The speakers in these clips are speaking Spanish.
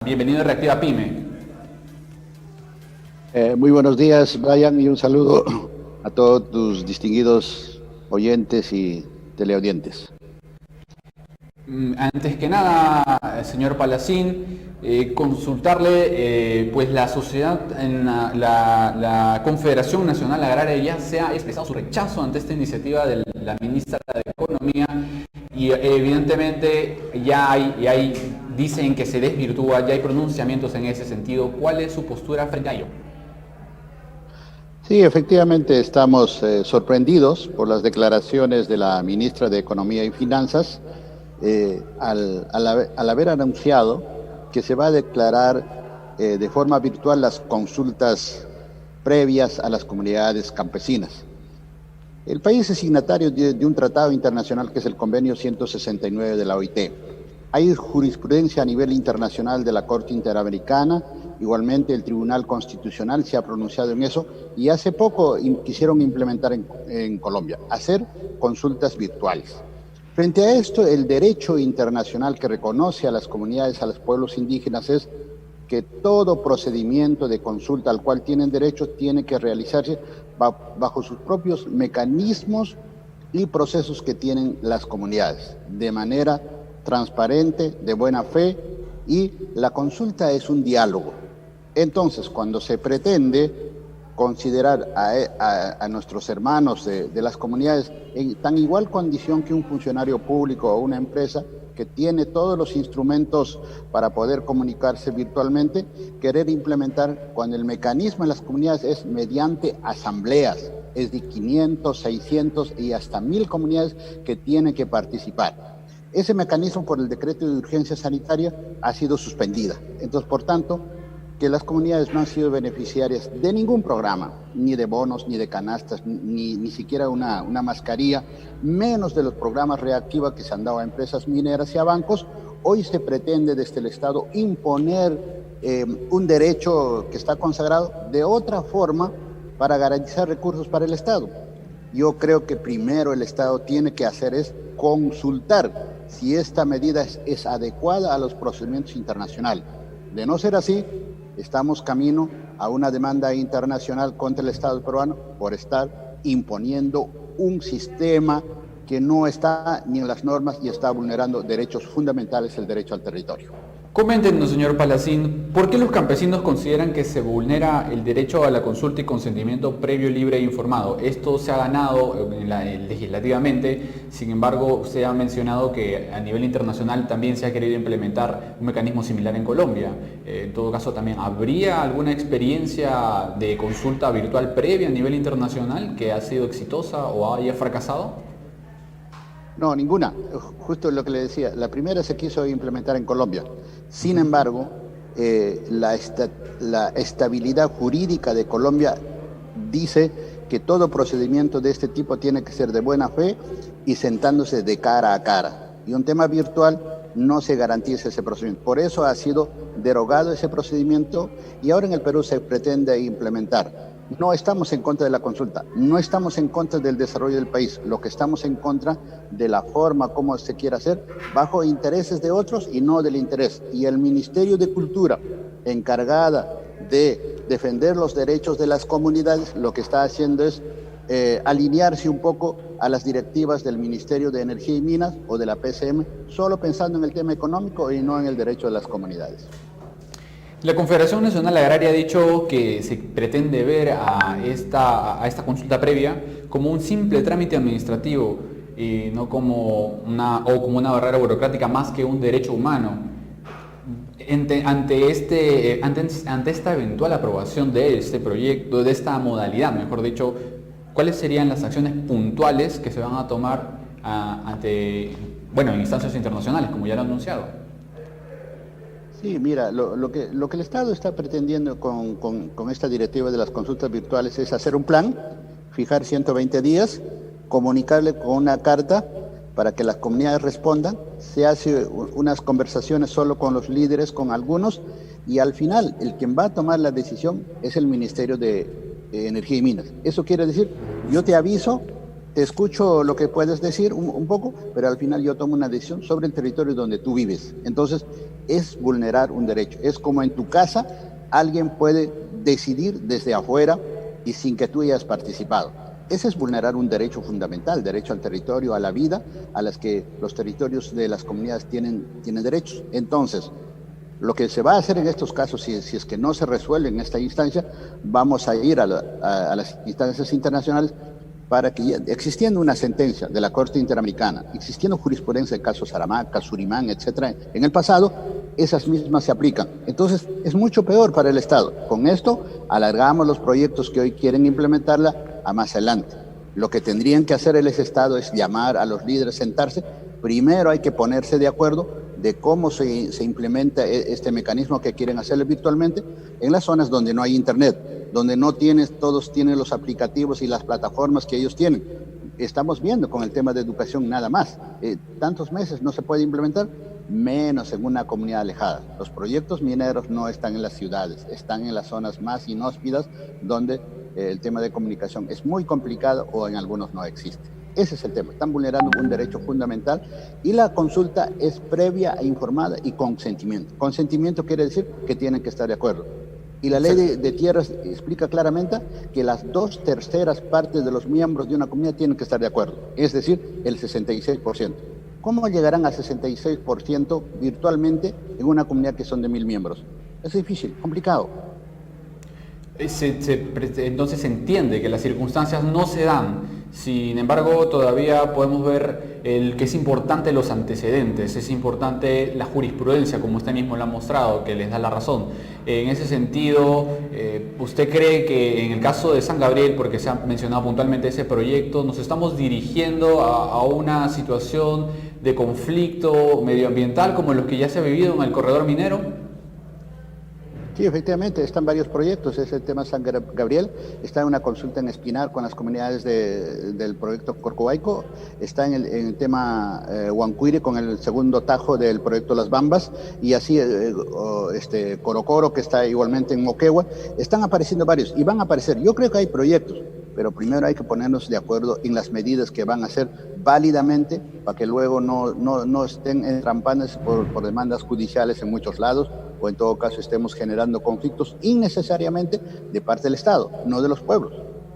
Bienvenido a Reactiva Pyme. Muy buenos días, Brian, y un saludo a todos tus distinguidos oyentes y teleaudientes. Antes que nada, señor Palacín, consultarle, pues la sociedad, la Confederación Nacional Agraria ya se ha expresado su rechazo ante esta iniciativa de la ministra de Economía y evidentemente dicen que se desvirtúa, ya hay pronunciamientos en ese sentido. ¿Cuál es su postura frente a ello? Sí, efectivamente estamos sorprendidos por las declaraciones de la ministra de Economía y Finanzas al haber anunciado que se va a declarar de forma virtual las consultas previas a las comunidades campesinas. El país es signatario de un tratado internacional que es el Convenio 169 de la OIT. Hay jurisprudencia a nivel internacional de la Corte Interamericana, igualmente el Tribunal Constitucional se ha pronunciado en eso, y hace poco quisieron implementar en Colombia, hacer consultas virtuales. Frente a esto, el derecho internacional que reconoce a las comunidades, a los pueblos indígenas, es que todo procedimiento de consulta al cual tienen derecho tiene que realizarse bajo sus propios mecanismos y procesos que tienen las comunidades, de manera transparente, de buena fe, y la consulta es un diálogo. Entonces, cuando se pretende considerar a nuestros hermanos de las comunidades en tan igual condición que un funcionario público o una empresa que tiene todos los instrumentos para poder comunicarse virtualmente, querer implementar cuando el mecanismo en las comunidades es mediante asambleas, es de 500, 600 y hasta 1000 comunidades que tienen que participar. Ese mecanismo por el decreto de urgencia sanitaria ha sido suspendida. Entonces, por tanto, que las comunidades no han sido beneficiarias de ningún programa, ni de bonos, ni de canastas, ni siquiera una mascarilla, menos de los programas reactivos que se han dado a empresas mineras y a bancos. Hoy se pretende desde el Estado imponer un derecho que está consagrado de otra forma para garantizar recursos para el Estado. Yo creo que primero el Estado tiene que hacer es consultar si esta medida es adecuada a los procedimientos internacionales. De no ser así, estamos camino a una demanda internacional contra el Estado peruano por estar imponiendo un sistema que no está ni en las normas y está vulnerando derechos fundamentales, el derecho al territorio. Coméntenos, señor Palacín, ¿por qué los campesinos consideran que se vulnera el derecho a la consulta y consentimiento previo, libre e informado? Esto se ha ganado legislativamente, sin embargo, usted ha mencionado que a nivel internacional también se ha querido implementar un mecanismo similar en Colombia. En todo caso, también, ¿habría alguna experiencia de consulta virtual previa a nivel internacional que ha sido exitosa o haya fracasado? No, ninguna. Justo lo que le decía, la primera se quiso implementar en Colombia. Sin embargo, la estabilidad jurídica de Colombia dice que todo procedimiento de este tipo tiene que ser de buena fe y sentándose de cara a cara. Y un tema virtual no se garantiza ese procedimiento. Por eso ha sido derogado ese procedimiento y ahora en el Perú se pretende implementar. No estamos en contra de la consulta, no estamos en contra del desarrollo del país, lo que estamos en contra de la forma como se quiere hacer, bajo intereses de otros y no del interés. Y el Ministerio de Cultura, encargada de defender los derechos de las comunidades, lo que está haciendo es alinearse un poco a las directivas del Ministerio de Energía y Minas o de la PCM, solo pensando en el tema económico y no en el derecho de las comunidades. La Confederación Nacional Agraria ha dicho que se pretende ver a esta consulta previa como un simple trámite administrativo y no como una barrera burocrática más que un derecho humano. Ante esta eventual aprobación de este proyecto, de esta modalidad, mejor dicho, ¿cuáles serían las acciones puntuales que se van a tomar en instancias internacionales, como ya lo han anunciado? Sí, mira, lo que el Estado está pretendiendo con esta directiva de las consultas virtuales es hacer un plan, fijar 120 días, comunicarle con una carta para que las comunidades respondan, se hace unas conversaciones solo con los líderes, con algunos, y al final el quien va a tomar la decisión es el Ministerio de Energía y Minas. Eso quiere decir, yo te aviso, te escucho lo que puedes decir un poco, pero al final yo tomo una decisión sobre el territorio donde tú vives. Entonces, es vulnerar un derecho. Es como en tu casa alguien puede decidir desde afuera y sin que tú hayas participado. Ese es vulnerar un derecho fundamental, derecho al territorio, a la vida, a las que los territorios de las comunidades tienen derechos. Entonces, lo que se va a hacer en estos casos, si es que no se resuelve en esta instancia, vamos a ir a las instancias internacionales para que, existiendo una sentencia de la Corte Interamericana, existiendo jurisprudencia de casos Aramaca, Surimán, etcétera, en el pasado, esas mismas se aplican. Entonces, es mucho peor para el Estado. Con esto, alargamos los proyectos que hoy quieren implementarla a más adelante. Lo que tendrían que hacer el Estado es llamar a los líderes, sentarse. Primero hay que ponerse de acuerdo de cómo se implementa este mecanismo que quieren hacerlo virtualmente en las zonas donde no hay internet, donde no todos tienen los aplicativos y las plataformas que ellos tienen. Estamos viendo con el tema de educación nada más. Tantos meses no se puede implementar, menos en una comunidad alejada. Los proyectos mineros no están en las ciudades, están en las zonas más inhóspitas donde el tema de comunicación es muy complicado o en algunos no existe. Ese es el tema. Están vulnerando un derecho fundamental y la consulta es previa e informada y consentimiento. Consentimiento quiere decir que tienen que estar de acuerdo. Y la ley de tierras explica claramente que las 2/3 partes de los miembros de una comunidad tienen que estar de acuerdo, es decir, el 66%. ¿Cómo llegarán al 66% virtualmente en una comunidad que son de 1000 miembros? Es difícil, complicado. Entonces se entiende que las circunstancias no se dan. Sin embargo, todavía podemos ver que es importante los antecedentes, es importante la jurisprudencia, como usted mismo lo ha mostrado, que les da la razón. En ese sentido, ¿usted cree que en el caso de San Gabriel, porque se ha mencionado puntualmente ese proyecto, nos estamos dirigiendo a una situación de conflicto medioambiental como los que ya se ha vivido en el corredor minero? Sí, efectivamente, están varios proyectos. Es el tema San Gabriel, está en una consulta en Espinar con las comunidades del proyecto Corcovaico, está en el tema Huancuire con el segundo tajo del proyecto Las Bambas, y así Corocoro, que está igualmente en Moquegua. Están apareciendo varios y van a aparecer. Yo creo que hay proyectos, pero primero hay que ponernos de acuerdo en las medidas que van a hacer válidamente para que luego no estén entrampadas por demandas judiciales en muchos lados, o en todo caso estemos generando conflictos innecesariamente de parte del Estado, no de los pueblos.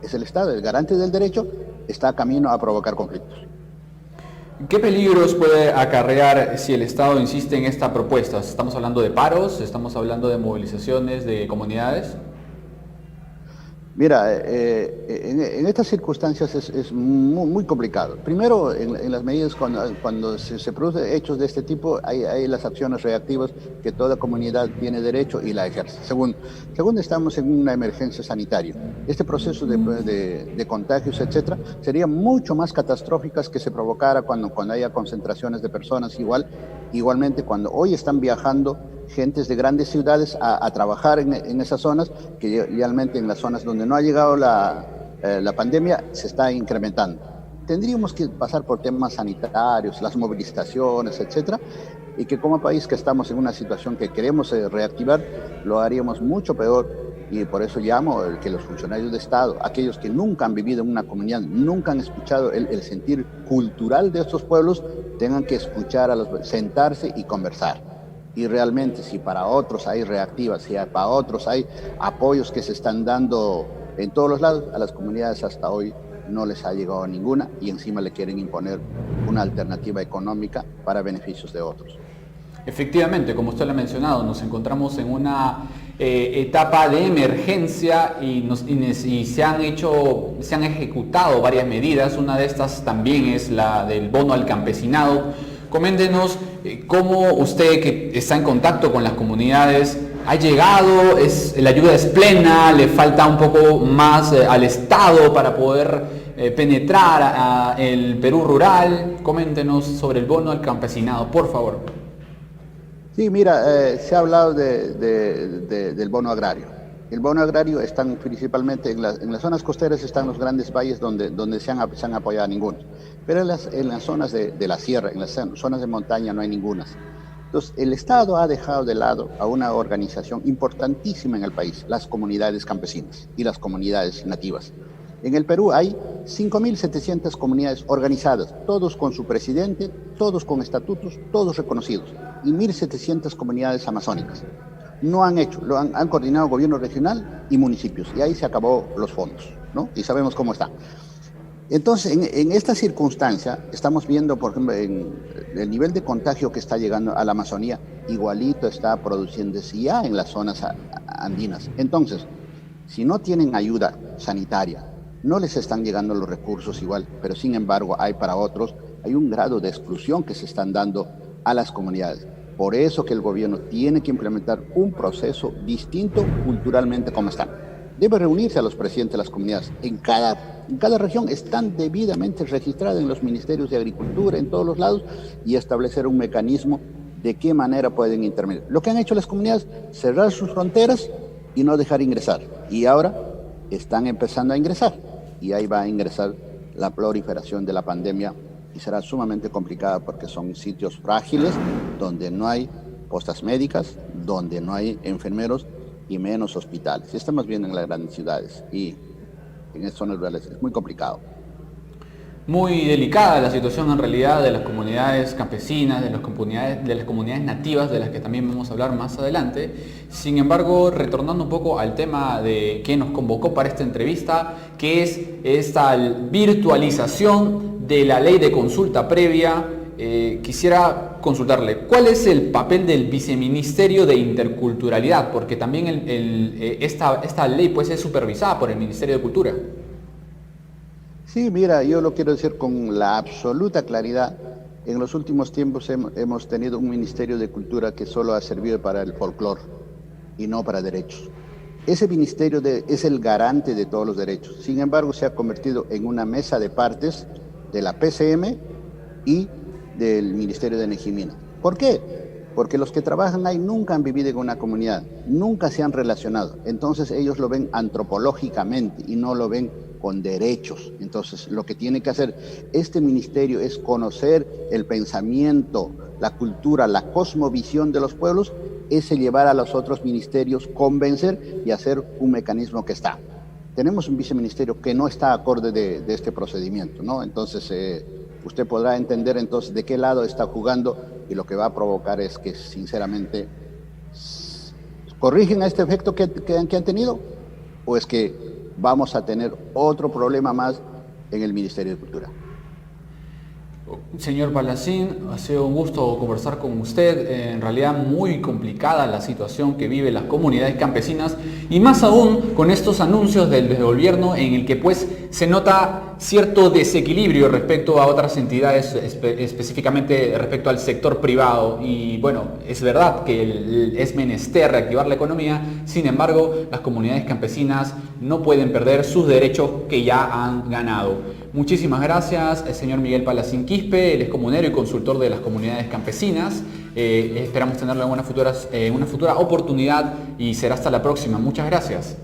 Es el Estado, el garante del derecho, está camino a provocar conflictos. ¿Qué peligros puede acarrear si el Estado insiste en esta propuesta? ¿Estamos hablando de paros? ¿Estamos hablando de movilizaciones de comunidades? Mira, en estas circunstancias es muy complicado. Primero, en las medidas cuando se producen hechos de este tipo, hay las acciones reactivas que toda comunidad tiene derecho y la ejerce. Segundo, estamos en una emergencia sanitaria. Este proceso de contagios, etcétera, serían mucho más catastróficas que se provocara cuando haya concentraciones de personas. Igualmente, cuando hoy están viajando gentes de grandes ciudades a trabajar en esas zonas, que realmente en las zonas donde no ha llegado la pandemia se está incrementando. Tendríamos que pasar por temas sanitarios, las movilizaciones, etcétera, y que como país que estamos en una situación que queremos reactivar, lo haríamos mucho peor. Y por eso llamo a que los funcionarios de Estado, aquellos que nunca han vivido en una comunidad, nunca han escuchado el sentir cultural de estos pueblos, tengan que escuchar sentarse y conversar. Y realmente, si para otros hay reactivas, si para otros hay apoyos que se están dando en todos los lados, a las comunidades hasta hoy no les ha llegado ninguna, y encima le quieren imponer una alternativa económica para beneficios de otros. Efectivamente, como usted lo ha mencionado, nos encontramos en una etapa de emergencia y se han ejecutado varias medidas. Una de estas también es la del bono al campesinado. Coméntenos cómo usted, que está en contacto con las comunidades, ha llegado, la ayuda es plena, le falta un poco más al Estado para poder penetrar a el Perú rural. Coméntenos sobre el bono al campesinado, por favor. Sí, mira, se ha hablado del bono agrario. El bono agrario están principalmente en las zonas costeras, están los grandes valles donde se han apoyado a ninguno. Pero en las zonas de la sierra, en las zonas de montaña no hay ninguna. Entonces, el Estado ha dejado de lado a una organización importantísima en el país, las comunidades campesinas y las comunidades nativas. En el Perú hay 5.700 comunidades organizadas, todos con su presidente, todos con estatutos, todos reconocidos, y 1.700 comunidades amazónicas. No han hecho, han coordinado gobierno regional y municipios, y ahí se acabó los fondos, ¿no? Y sabemos cómo está. Entonces, en esta circunstancia, estamos viendo, por ejemplo, en el nivel de contagio que está llegando a la Amazonía, igualito está produciéndose ya en las zonas andinas. Entonces, si no tienen ayuda sanitaria, no les están llegando los recursos igual, pero sin embargo hay para otros, hay un grado de exclusión que se están dando a las comunidades. Por eso que el gobierno tiene que implementar un proceso distinto culturalmente como están. Debe reunirse a los presidentes de las comunidades. En cada región están debidamente registradas en los ministerios de Agricultura, en todos los lados, y establecer un mecanismo de qué manera pueden intervenir. Lo que han hecho las comunidades, cerrar sus fronteras y no dejar ingresar. Y ahora están empezando a ingresar. Y ahí va a ingresar la proliferación de la pandemia y será sumamente complicada porque son sitios frágiles donde no hay postas médicas, donde no hay enfermeros y menos hospitales. Estamos viendo en las grandes ciudades y en estas zonas rurales es muy complicado. Muy delicada la situación en realidad de las comunidades campesinas, de las comunidades nativas, de las que también vamos a hablar más adelante. Sin embargo, retornando un poco al tema de que nos convocó para esta entrevista, que es esta virtualización de la ley de consulta previa, quisiera consultarle, ¿cuál es el papel del Viceministerio de Interculturalidad? Porque también esta ley pues, es supervisada por el Ministerio de Cultura. Sí, mira, yo lo quiero decir con la absoluta claridad. En los últimos tiempos hemos tenido un Ministerio de Cultura que solo ha servido para el folclore y no para derechos. Ese ministerio es el garante de todos los derechos. Sin embargo, se ha convertido en una mesa de partes de la PCM y del Ministerio de Nejimina. ¿Por qué? Porque los que trabajan ahí nunca han vivido en una comunidad, nunca se han relacionado. Entonces ellos lo ven antropológicamente y no lo ven con derechos. Entonces lo que tiene que hacer este ministerio es conocer el pensamiento, la cultura, la cosmovisión de los pueblos, es llevar a los otros ministerios, convencer y hacer un mecanismo que está. Tenemos un viceministerio que no está acorde de este procedimiento, ¿no? Entonces usted podrá entender entonces de qué lado está jugando y lo que va a provocar es que sinceramente corrigen a este efecto que han tenido o es que vamos a tener otro problema más en el Ministerio de Cultura. Señor Palacín, ha sido un gusto conversar con usted. En realidad muy complicada la situación que viven las comunidades campesinas y más aún con estos anuncios del gobierno en el que pues se nota cierto desequilibrio respecto a otras entidades, específicamente respecto al sector privado. Y bueno, es verdad que es menester reactivar la economía, sin embargo, las comunidades campesinas no pueden perder sus derechos que ya han ganado. Muchísimas gracias, señor Miguel Palacín Quispe, él es comunero y consultor de las comunidades campesinas. Esperamos tenerlo en una futura oportunidad y será hasta la próxima. Muchas gracias.